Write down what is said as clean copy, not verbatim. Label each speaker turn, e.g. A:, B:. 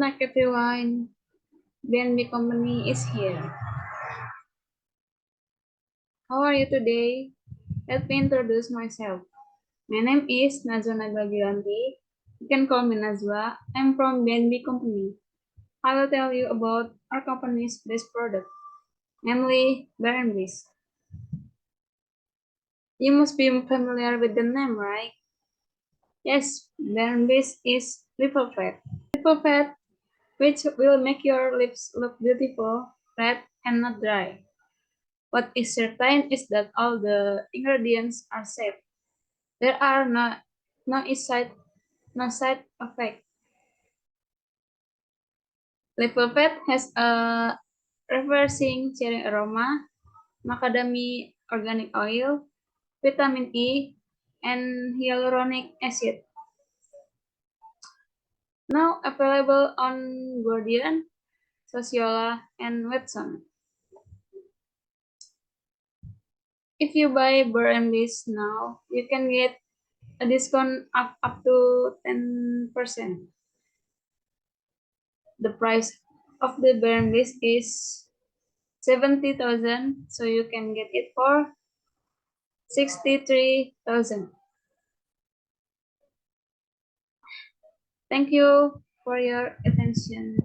A: Like everyone, BNB company is here. How are you today? Let me introduce myself. My name is Najwa Nagbagiranti. You can call me Najwa. I'm from BNB company. I will tell you about our company's best product, namely Bear and Bliss. You must be familiar with the name, right? Yes, Bear and Bliss is lipple fat. Lipple fat, which will make your lips look beautiful, red, and not dry. What is certain is that all the ingredients are safe. There are no side effect. Lipopet has a refreshing cherry aroma, macadamia organic oil, vitamin E, and hyaluronic acid. Now available on Guardian, Sociola, and Watson. If you buy Burmese now, you can get a discount up to 10%. The price of the Burmese is 70,000, so you can get it for 63,000. Thank you for your attention.